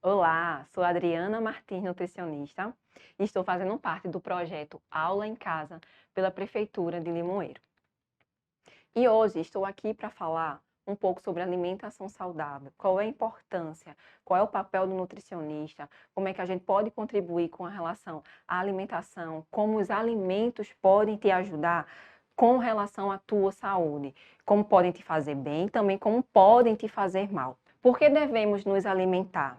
Olá, sou Adriana Martins, nutricionista, e estou fazendo parte do projeto Aula em Casa pela Prefeitura de Limoeiro. E hoje estou aqui para falar um pouco sobre alimentação saudável, qual é a importância, qual é o papel do nutricionista, como é que a gente pode contribuir com a relação à alimentação, como os alimentos podem te ajudar com relação à tua saúde, como podem te fazer bem, também como podem te fazer mal. Por que devemos nos alimentar?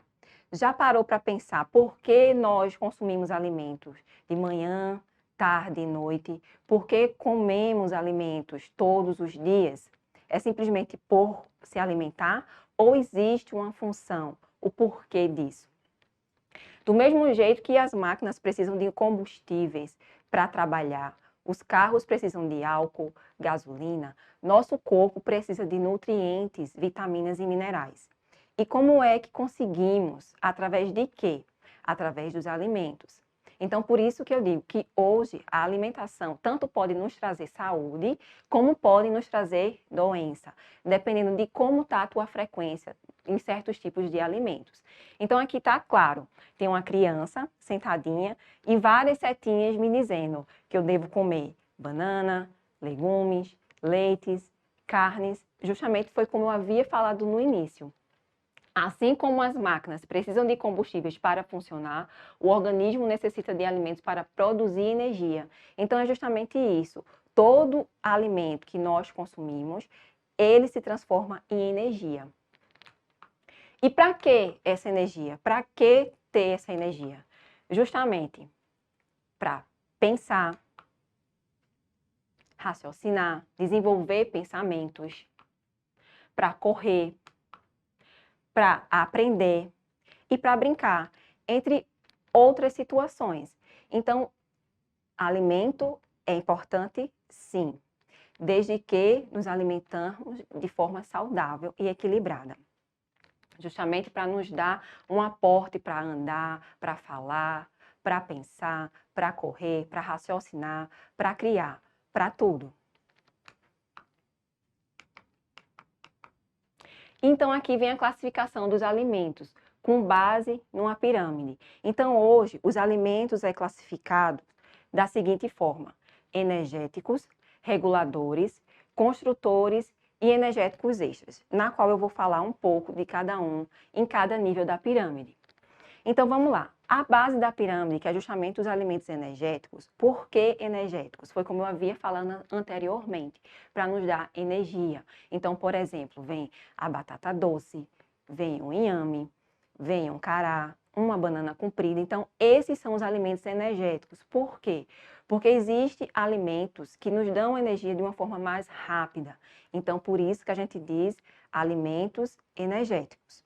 Já parou para pensar por que nós consumimos alimentos de manhã, tarde e noite? Por que comemos alimentos todos os dias? É simplesmente por se alimentar ou existe uma função, o porquê disso? Do mesmo jeito que as máquinas precisam de combustíveis para trabalhar, os carros precisam de álcool, gasolina, nosso corpo precisa de nutrientes, vitaminas e minerais. E como é que conseguimos? Através de quê? Através dos alimentos. Então, por isso que eu digo que hoje a alimentação tanto pode nos trazer saúde, como pode nos trazer doença, dependendo de como está a tua frequência em certos tipos de alimentos. Então, aqui está claro, tem uma criança sentadinha e várias setinhas me dizendo que eu devo comer banana, legumes, leites, carnes, justamente foi como eu havia falado no início. Assim como as máquinas precisam de combustíveis para funcionar, o organismo necessita de alimentos para produzir energia. Então é justamente isso. Todo alimento que nós consumimos, ele se transforma em energia. E para que essa energia? Para que ter essa energia? Justamente para pensar, raciocinar, desenvolver pensamentos, para correr, para aprender e para brincar, entre outras situações. Então, alimento é importante, sim, desde que nos alimentamos de forma saudável e equilibrada. Justamente para nos dar um aporte para andar, para falar, para pensar, para correr, para raciocinar, para criar, para tudo. Então, aqui vem a classificação dos alimentos, com base numa pirâmide. Então, hoje, os alimentos é classificado da seguinte forma: energéticos, reguladores, construtores e energéticos extras, na qual eu vou falar um pouco de cada um em cada nível da pirâmide. Então vamos lá. A base da pirâmide, que é justamente os alimentos energéticos. Por que energéticos? Foi como eu havia falando anteriormente, para nos dar energia. Então, por exemplo, vem a batata doce, vem o inhame, vem um cará, uma banana comprida. Então, esses são os alimentos energéticos. Por quê? Porque existem alimentos que nos dão energia de uma forma mais rápida. Então, por isso que a gente diz alimentos energéticos.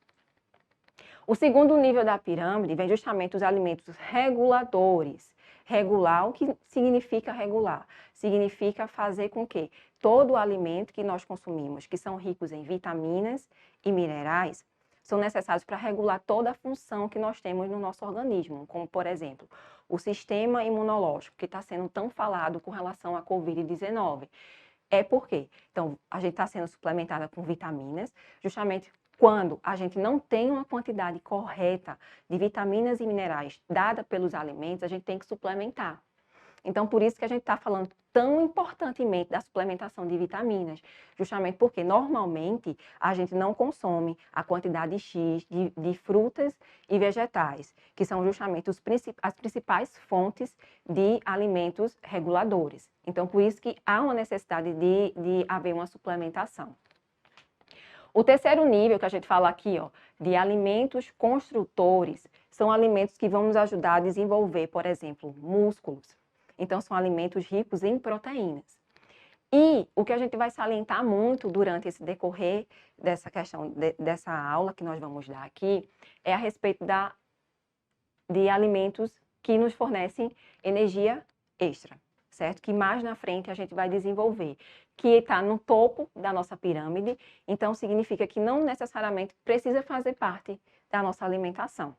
O segundo nível da pirâmide vem justamente os alimentos reguladores. Regular, o que significa regular? Significa fazer com que todo o alimento que nós consumimos, que são ricos em vitaminas e minerais, são necessários para regular toda a função que nós temos no nosso organismo, como, por exemplo, o sistema imunológico, que está sendo tão falado com relação à Covid-19. É por quê? Então, a gente está sendo suplementada com vitaminas, justamente quando a gente não tem uma quantidade correta de vitaminas e minerais dada pelos alimentos, a gente tem que suplementar. Então, por isso que a gente está falando tão importantemente da suplementação de vitaminas, justamente porque normalmente a gente não consome a quantidade X de frutas e vegetais, que são justamente as principais fontes de alimentos reguladores. Então, por isso que há uma necessidade de haver uma suplementação. O terceiro nível que a gente fala aqui, ó, de alimentos construtores, são alimentos que vão nos ajudar a desenvolver, por exemplo, músculos. Então, são alimentos ricos em proteínas. E o que a gente vai salientar muito durante esse decorrer dessa questão, dessa aula que nós vamos dar aqui, é a respeito de alimentos que nos fornecem energia extra, certo? Que mais na frente a gente vai desenvolver, que está no topo da nossa pirâmide, então significa que não necessariamente precisa fazer parte da nossa alimentação.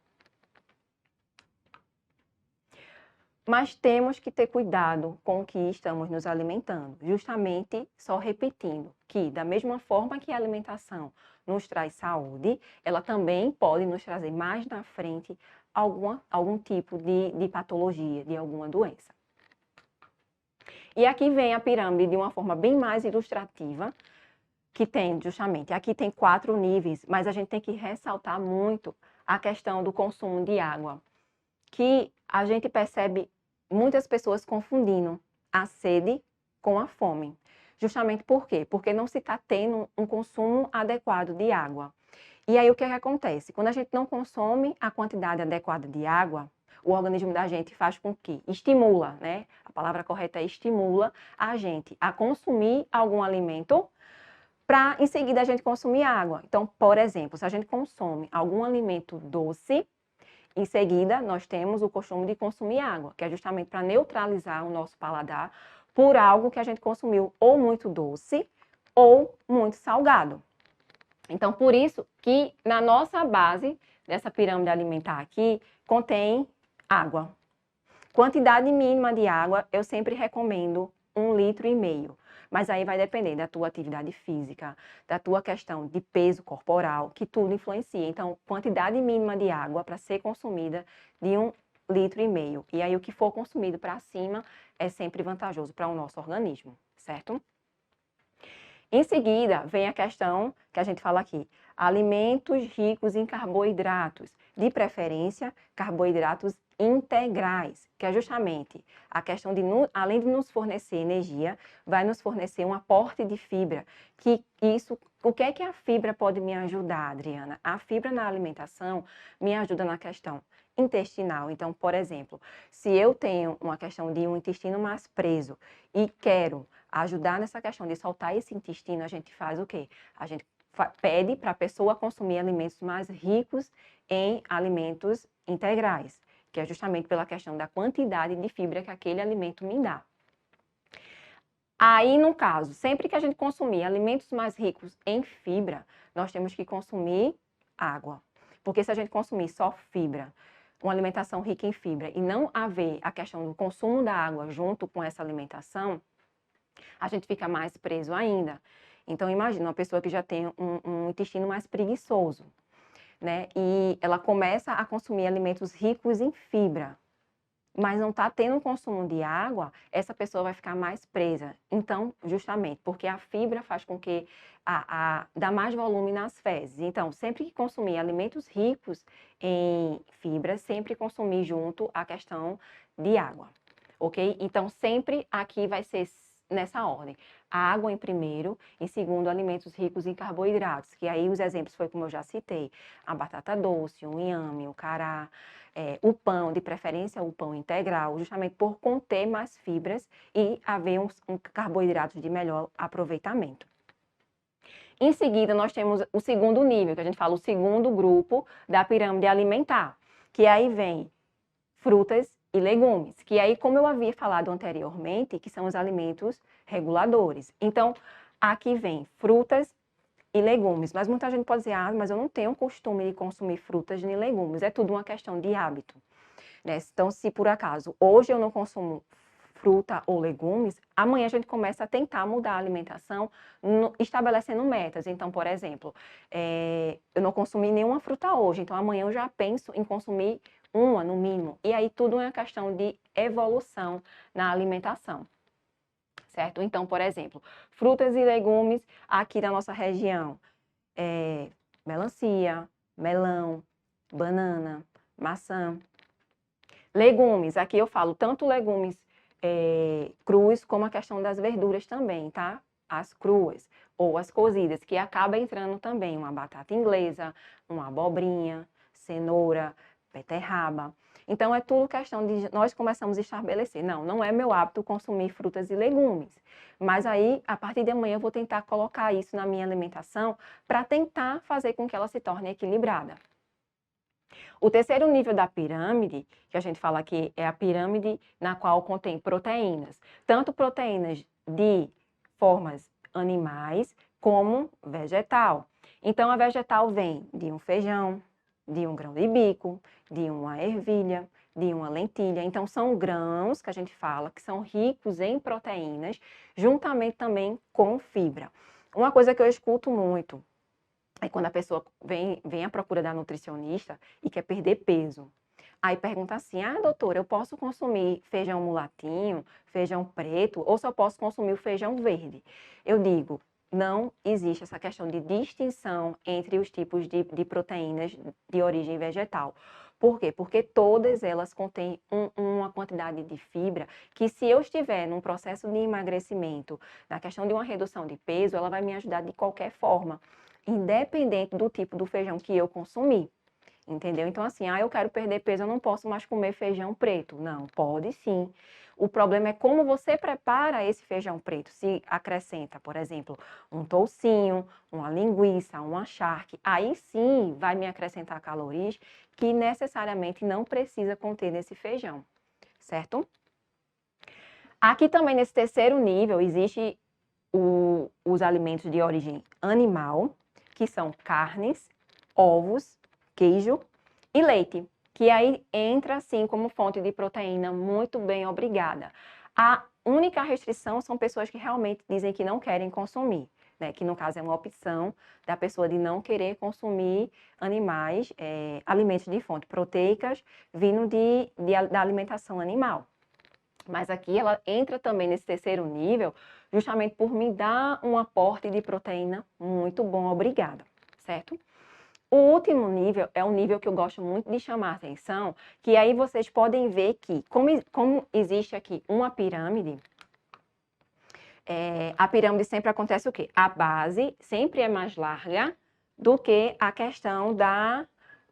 Mas temos que ter cuidado com o que estamos nos alimentando, justamente só repetindo que, da mesma forma que a alimentação nos traz saúde, ela também pode nos trazer mais na frente algum tipo de patologia, de alguma doença. E aqui vem a pirâmide de uma forma bem mais ilustrativa, que tem justamente, aqui tem 4 níveis, mas a gente tem que ressaltar muito a questão do consumo de água, que a gente percebe muitas pessoas confundindo a sede com a fome. Justamente por quê? Porque não se está tendo um consumo adequado de água. E aí o que é que acontece? Quando a gente não consome a quantidade adequada de água, o organismo da gente faz com que estimula, né? A palavra correta é estimula a gente a consumir algum alimento para em seguida a gente consumir água. Então, por exemplo, se a gente consome algum alimento doce, em seguida nós temos o costume de consumir água, que é justamente para neutralizar o nosso paladar por algo que a gente consumiu ou muito doce ou muito salgado. Então, por isso que na nossa base dessa pirâmide alimentar aqui, contém água. Quantidade mínima de água, eu sempre recomendo 1,5 litro. Mas aí vai depender da tua atividade física, da tua questão de peso corporal, que tudo influencia. Então, quantidade mínima de água para ser consumida de 1,5 litro. E aí, o que for consumido para cima é sempre vantajoso para o nosso organismo, certo? Em seguida, vem a questão que a gente fala aqui, alimentos ricos em carboidratos, de preferência, carboidratos integrais, que é justamente a questão de, além de nos fornecer energia, vai nos fornecer um aporte de fibra, que isso, o que é que a fibra pode me ajudar, Adriana? A fibra na alimentação me ajuda na questão intestinal. Então, por exemplo, se eu tenho uma questão de um intestino mais preso e quero ajudar nessa questão de soltar esse intestino, a gente faz o quê? A gente pede para a pessoa consumir alimentos mais ricos em alimentos integrais, que é justamente pela questão da quantidade de fibra que aquele alimento me dá. Aí, no caso, sempre que a gente consumir alimentos mais ricos em fibra, nós temos que consumir água. Porque se a gente consumir só fibra, uma alimentação rica em fibra, e não haver a questão do consumo da água junto com essa alimentação, a gente fica mais preso ainda. Então, imagina uma pessoa que já tem um intestino mais preguiçoso, né? E ela começa a consumir alimentos ricos em fibra, mas não está tendo consumo de água, essa pessoa vai ficar mais presa. Então, justamente, porque a fibra faz com que dá mais volume nas fezes. Então, sempre que consumir alimentos ricos em fibra, sempre consumir junto a questão de água, ok? Então, sempre aqui vai ser nessa ordem. A água em primeiro, em segundo, alimentos ricos em carboidratos, que aí os exemplos foi como eu já citei, a batata doce, o inhame, o cará, o pão, de preferência o pão integral, justamente por conter mais fibras e haver carboidratos de melhor aproveitamento. Em seguida, nós temos o segundo nível, que a gente fala o segundo grupo da pirâmide alimentar, que aí vem frutas e legumes, que aí, como eu havia falado anteriormente, que são os alimentos reguladores. Então, aqui vem frutas e legumes, mas muita gente pode dizer, mas eu não tenho costume de consumir frutas nem legumes, é tudo uma questão de hábito, né? Então, se por acaso hoje eu não consumo fruta ou legumes, amanhã a gente começa a tentar mudar a alimentação, estabelecendo metas. Então, por exemplo, eu não consumi nenhuma fruta hoje, então amanhã eu já penso em consumir uma no mínimo. E aí tudo é uma questão de evolução na alimentação, certo? Então, por exemplo, frutas e legumes aqui da nossa região, melancia, melão, banana, maçã. Legumes, aqui eu falo tanto legumes crus como a questão das verduras também, tá? As cruas ou as cozidas, que acaba entrando também uma batata inglesa, uma abobrinha, cenoura, beterraba. Então, é tudo questão de nós começamos a estabelecer. Não é meu hábito consumir frutas e legumes. Mas aí, a partir de amanhã, eu vou tentar colocar isso na minha alimentação para tentar fazer com que ela se torne equilibrada. O terceiro nível da pirâmide, que a gente fala aqui, é a pirâmide na qual contém proteínas. Tanto proteínas de formas animais como vegetal. Então, a vegetal vem de um feijão, de um grão de bico, de uma ervilha, de uma lentilha. Então, são grãos que a gente fala que são ricos em proteínas, juntamente também com fibra. Uma coisa que eu escuto muito é quando a pessoa vem à procura da nutricionista e quer perder peso. Aí pergunta assim: ah, doutora, eu posso consumir feijão mulatinho, feijão preto, ou só posso consumir o feijão verde? Eu digo, não existe essa questão de distinção entre os tipos de proteínas de origem vegetal. Por quê? Porque todas elas contêm uma quantidade de fibra que, se eu estiver num processo de emagrecimento, na questão de uma redução de peso, ela vai me ajudar de qualquer forma, independente do tipo do feijão que eu consumir. Entendeu? Então, assim, eu quero perder peso, eu não posso mais comer feijão preto. Não, pode sim. O problema é como você prepara esse feijão preto. Se acrescenta, por exemplo, um toucinho, uma linguiça, uma charque, aí sim vai me acrescentar calorias que necessariamente não precisa conter nesse feijão, certo? Aqui também nesse terceiro nível existe os alimentos de origem animal, que são carnes, ovos, queijo e leite, que aí entra assim como fonte de proteína muito bem, obrigada. A única restrição são pessoas que realmente dizem que não querem consumir, né? Que no caso é uma opção da pessoa de não querer consumir animais, alimentos de fonte proteicas vindo da alimentação animal. Mas aqui ela entra também nesse terceiro nível, justamente por me dar um aporte de proteína muito bom, obrigada, certo? O último nível é um nível que eu gosto muito de chamar a atenção, que aí vocês podem ver que, como existe aqui uma pirâmide, a pirâmide sempre acontece o quê? A base sempre é mais larga do que a questão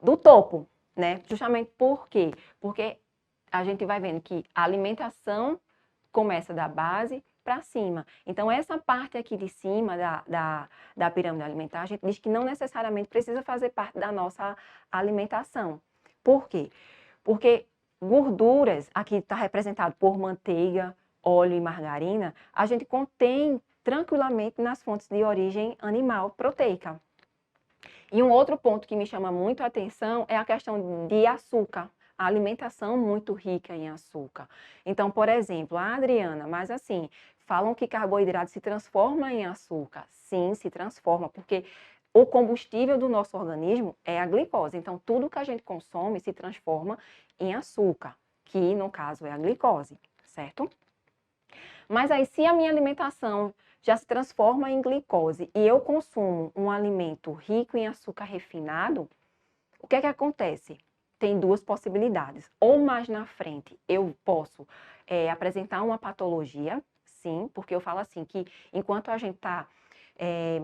do topo, né? Justamente por quê? Porque a gente vai vendo que a alimentação começa da base para cima. Então, essa parte aqui de cima da pirâmide alimentar, a gente diz que não necessariamente precisa fazer parte da nossa alimentação. Por quê? Porque gorduras, aqui está representado por manteiga, óleo e margarina, a gente contém tranquilamente nas fontes de origem animal proteica. E um outro ponto que me chama muito a atenção é a questão de açúcar. A alimentação muito rica em açúcar. Então, por exemplo, a Adriana, mas assim, falam que carboidrato se transforma em açúcar. Sim, se transforma, porque o combustível do nosso organismo é a glicose. Então, tudo que a gente consome se transforma em açúcar, que no caso é a glicose, certo? Mas aí, se a minha alimentação já se transforma em glicose e eu consumo um alimento rico em açúcar refinado, o que é que acontece? Tem duas possibilidades. Ou mais na frente eu posso apresentar uma patologia, sim, porque eu falo assim que enquanto a gente está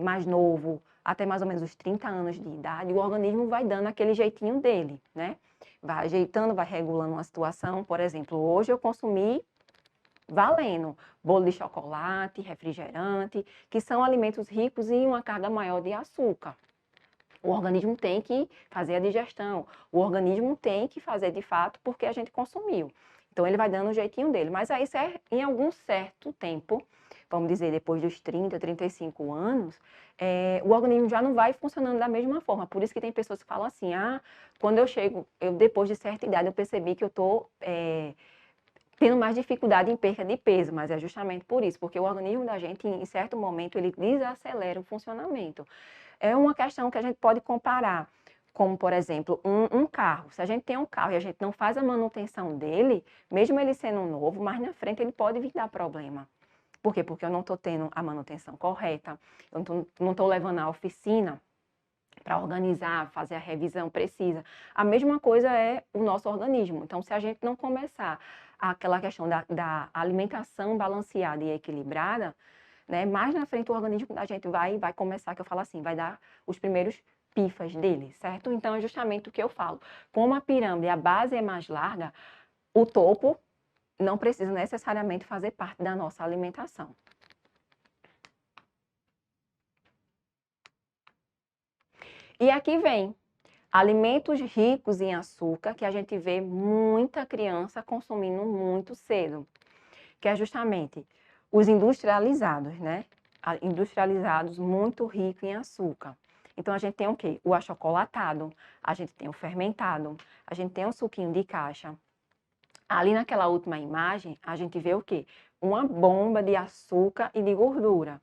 mais novo, até mais ou menos os 30 anos de idade, o organismo vai dando aquele jeitinho dele, né? Vai ajeitando, vai regulando uma situação. Por exemplo, hoje eu consumi valendo bolo de chocolate, refrigerante, que são alimentos ricos em uma carga maior de açúcar. O organismo tem que fazer a digestão, o organismo tem que fazer de fato porque a gente consumiu. Então ele vai dando o jeitinho dele, mas aí em algum certo tempo, vamos dizer depois dos 30, 35 anos, o organismo já não vai funcionando da mesma forma. Por isso que tem pessoas que falam assim, quando depois de certa idade eu percebi que eu estou tendo mais dificuldade em perda de peso, mas é justamente por isso, porque o organismo da gente, em certo momento, ele desacelera o funcionamento. É uma questão que a gente pode comparar, como, por exemplo, um carro. Se a gente tem um carro e a gente não faz a manutenção dele, mesmo ele sendo novo, mais na frente ele pode vir dar problema. Por quê? Porque eu não estou tendo a manutenção correta, eu não estou levando à oficina para organizar, fazer a revisão precisa. A mesma coisa é o nosso organismo. Então, se a gente não começar aquela questão da alimentação balanceada e equilibrada, né, mais na frente o organismo da gente vai começar, que eu falo assim, vai dar os primeiros pifas dele, certo? Então, é justamente o que eu falo. Como a pirâmide, a base é mais larga, o topo não precisa necessariamente fazer parte da nossa alimentação. E aqui vem alimentos ricos em açúcar, que a gente vê muita criança consumindo muito cedo, que é justamente os industrializados, né? Industrializados muito ricos em açúcar. Então, a gente tem o quê? O achocolatado, a gente tem o fermentado, a gente tem o suquinho de caixa, Ali naquela última imagem, a gente vê o quê? Uma bomba de açúcar e de gordura,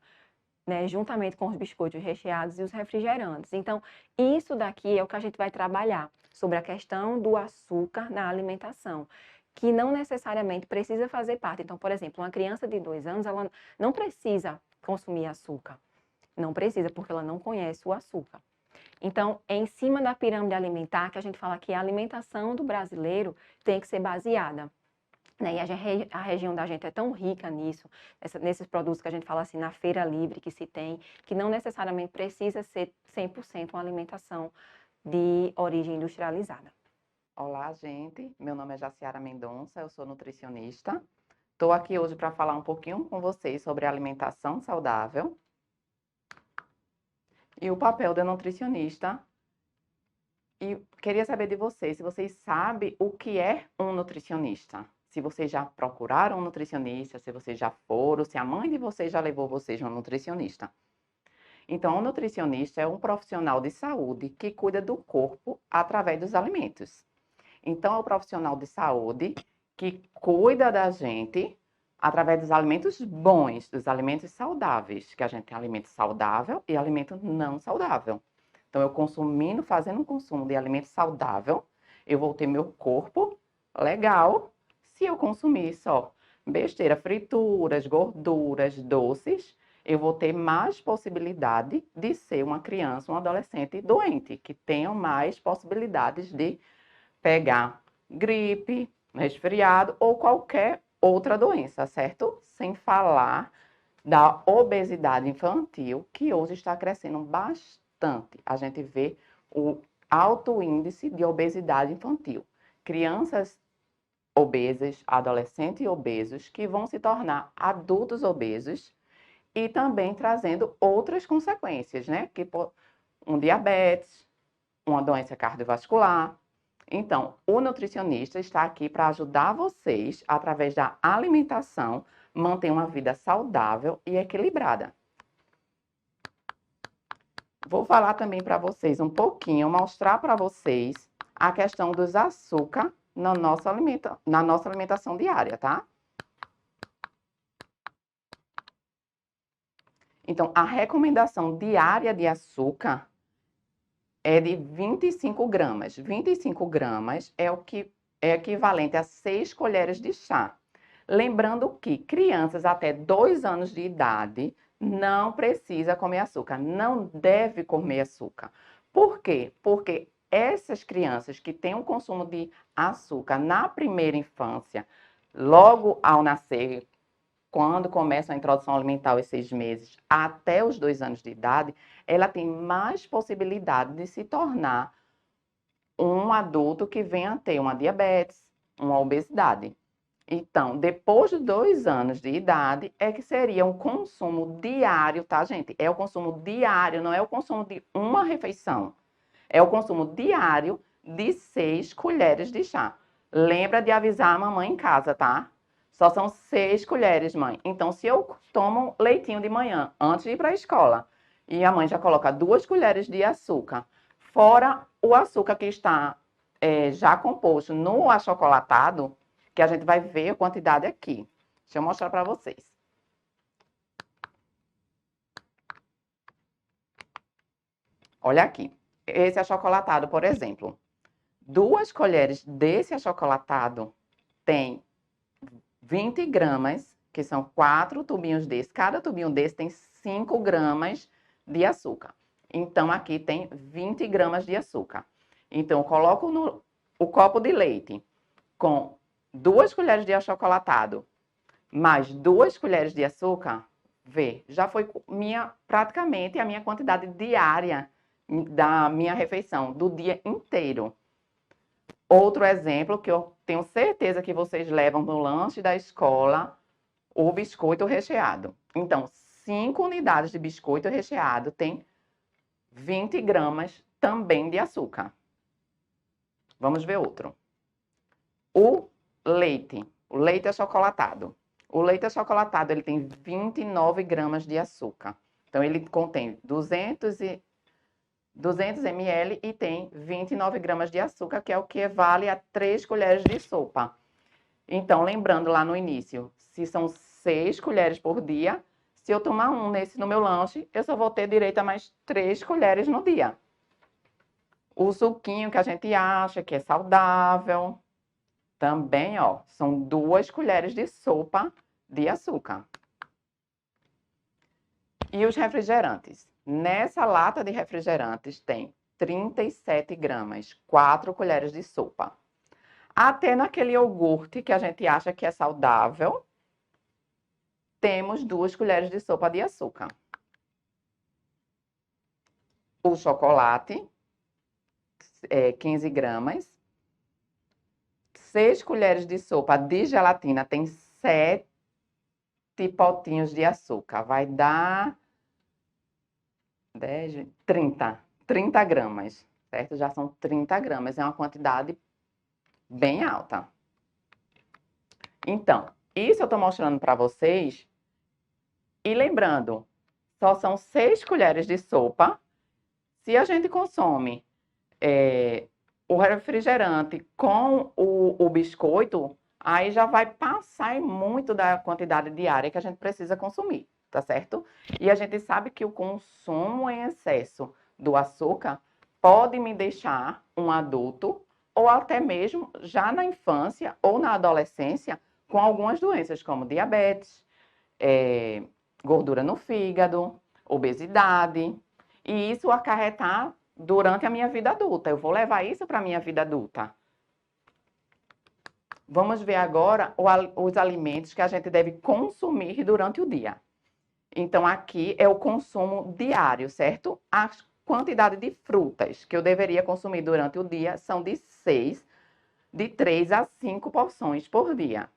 né? Juntamente com os biscoitos recheados e os refrigerantes. Então, isso daqui é o que a gente vai trabalhar sobre a questão do açúcar na alimentação, que não necessariamente precisa fazer parte. Então, por exemplo, uma criança de 2 anos, ela não precisa consumir açúcar. Não precisa, porque ela não conhece o açúcar. Então, é em cima da pirâmide alimentar que a gente fala que a alimentação do brasileiro tem que ser baseada, né? E a região da gente é tão rica nisso, nesses produtos que a gente fala assim, na feira livre que se tem, que não necessariamente precisa ser 100% uma alimentação de origem industrializada. Olá, gente. Meu nome é Jaciara Mendonça, eu sou nutricionista. Estou aqui hoje para falar um pouquinho com vocês sobre alimentação saudável e o papel da nutricionista. E queria saber de vocês, se vocês sabem o que é um nutricionista. Se vocês já procuraram um nutricionista, se vocês já foram, se a mãe de vocês já levou vocês a um nutricionista. Então, o nutricionista é um profissional de saúde que cuida do corpo através dos alimentos. Então, é o profissional de saúde que cuida da gente através dos alimentos bons, dos alimentos saudáveis, que a gente tem alimento saudável e alimento não saudável. Então, eu consumindo, fazendo um consumo de alimento saudável, eu vou ter meu corpo legal. Se eu consumir só besteira, frituras, gorduras, doces, eu vou ter mais possibilidade de ser uma criança, um adolescente doente, que tenham mais possibilidades de pegar gripe, resfriado ou qualquer outra doença, certo? Sem falar da obesidade infantil, que hoje está crescendo bastante. A gente vê o alto índice de obesidade infantil. Crianças obesas, adolescentes obesos, que vão se tornar adultos obesos e também trazendo outras consequências, né? Que um diabetes, uma doença cardiovascular. Então, o nutricionista está aqui para ajudar vocês, através da alimentação, manter uma vida saudável e equilibrada. Vou falar também para vocês um pouquinho, mostrar para vocês a questão dos açúcar na nossa alimentação diária, tá? Então, a recomendação diária de açúcar é de 25 gramas. 25 gramas é o que é equivalente a 6 colheres de chá. Lembrando que crianças até 2 anos de idade não precisa comer açúcar, não deve comer açúcar. Por quê? Porque essas crianças que têm um consumo de açúcar na primeira infância, logo ao nascer, quando começa a introdução alimentar aos 6 meses, até os 2 anos de idade, ela tem mais possibilidade de se tornar um adulto que venha a ter uma diabetes, uma obesidade. Então, depois de 2 anos de idade, é que seria um consumo diário, tá, gente? É o consumo diário, não é o consumo de uma refeição. É o consumo diário de 6 colheres de chá. Lembra de avisar a mamãe em casa, tá? Só são 6 colheres, mãe. Então, se eu tomo leitinho de manhã, antes de ir para a escola, e a mãe já coloca 2 colheres de açúcar, fora o açúcar que está já composto no achocolatado, que a gente vai ver a quantidade aqui. Deixa eu mostrar para vocês. Olha aqui. Esse achocolatado, por exemplo. 2 colheres desse achocolatado tem 20 gramas, que são 4 tubinhos desse. Cada tubinho desse tem 5 gramas de açúcar. Então, aqui tem 20 gramas de açúcar. Então, eu coloco o copo de leite com 2 colheres de achocolatado, mais 2 colheres de açúcar, vê, já foi praticamente a minha quantidade diária da minha refeição, do dia inteiro. Outro exemplo que eu tenho certeza que vocês levam no lanche da escola, o biscoito recheado. Então, 5 unidades de biscoito recheado tem 20 gramas também de açúcar. Vamos ver outro. O leite achocolatado. O leite achocolatado, ele tem 29 gramas de açúcar. Então, ele contém 200 ml e tem 29 gramas de açúcar, que é o que equivale a 3 colheres de sopa. Então, lembrando lá no início, se são 6 colheres por dia, se eu tomar no meu lanche, eu só vou ter direito a mais 3 colheres no dia. O suquinho que a gente acha que é saudável, também, ó, são 2 colheres de sopa de açúcar. E os refrigerantes? Nessa lata de refrigerantes tem 37 gramas, 4 colheres de sopa. Até naquele iogurte que a gente acha que é saudável, temos 2 colheres de sopa de açúcar. O chocolate, 15 gramas. 6 colheres de sopa de gelatina, tem 7 potinhos de açúcar. Vai dar 10, 30 gramas, certo? Já são 30 gramas, é uma quantidade bem alta. Então, isso eu estou mostrando para vocês. E lembrando, só são 6 colheres de sopa. Se a gente consome o refrigerante com o biscoito, aí já vai passar muito da quantidade diária que a gente precisa consumir, tá certo? E a gente sabe que o consumo em excesso do açúcar pode me deixar um adulto ou até mesmo já na infância ou na adolescência com algumas doenças como diabetes, gordura no fígado, obesidade, e isso acarretar durante a minha vida adulta. Eu vou levar isso para a minha vida adulta. Vamos ver agora os alimentos que a gente deve consumir durante o dia. Então, aqui é o consumo diário, certo? A quantidade de frutas que eu deveria consumir durante o dia são de 3 a 5 porções por dia.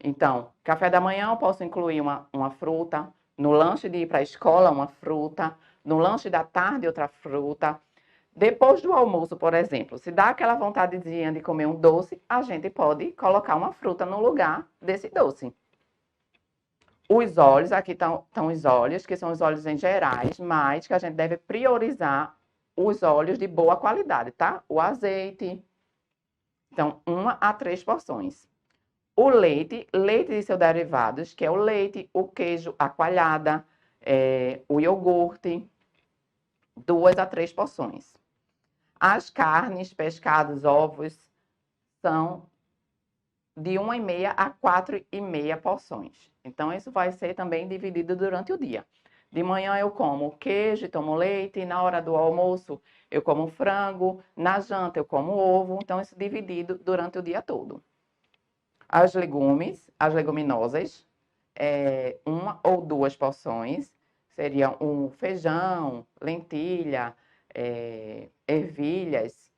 Então, café da manhã eu posso incluir uma fruta, no lanche de ir para a escola, uma fruta, no lanche da tarde, outra fruta. Depois do almoço, por exemplo, se dá aquela vontadezinha de comer um doce, a gente pode colocar uma fruta no lugar desse doce. Os óleos, aqui estão os óleos, que são os óleos em gerais, mas que a gente deve priorizar os óleos de boa qualidade, tá? O azeite. Então, 1 a 3 porções. O leite e seus derivados, que é o leite, o queijo, a coalhada, o iogurte, 2 a 3 porções. As carnes, pescados, ovos, são de 1,5 a 4,5 porções. Então, isso vai ser também dividido durante o dia. De manhã eu como queijo e tomo leite, na hora do almoço eu como frango, na janta eu como ovo, então isso dividido durante o dia todo. As leguminosas, 1 ou 2 porções, seriam um feijão, lentilha, ervilhas.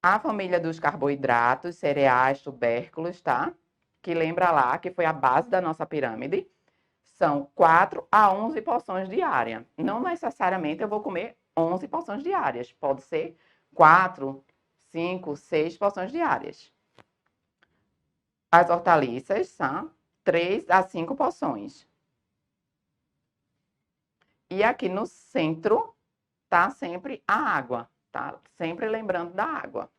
A família dos carboidratos, cereais, tubérculos, tá? Que lembra lá que foi a base da nossa pirâmide. São 4 a 11 porções diárias. Não necessariamente eu vou comer 11 porções diárias. Pode ser 4, 5, 6 porções diárias. As hortaliças são 3 a 5 porções. E aqui no centro tá sempre a água, tá? Sempre lembrando da água.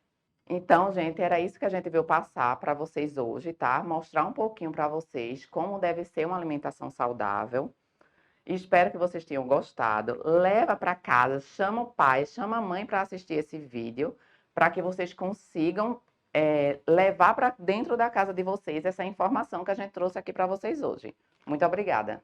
Então, gente, era isso que a gente veio passar para vocês hoje, tá? Mostrar um pouquinho para vocês como deve ser uma alimentação saudável. Espero que vocês tenham gostado. Leva para casa, chama o pai, chama a mãe para assistir esse vídeo, para que vocês consigam levar para dentro da casa de vocês essa informação que a gente trouxe aqui para vocês hoje. Muito obrigada.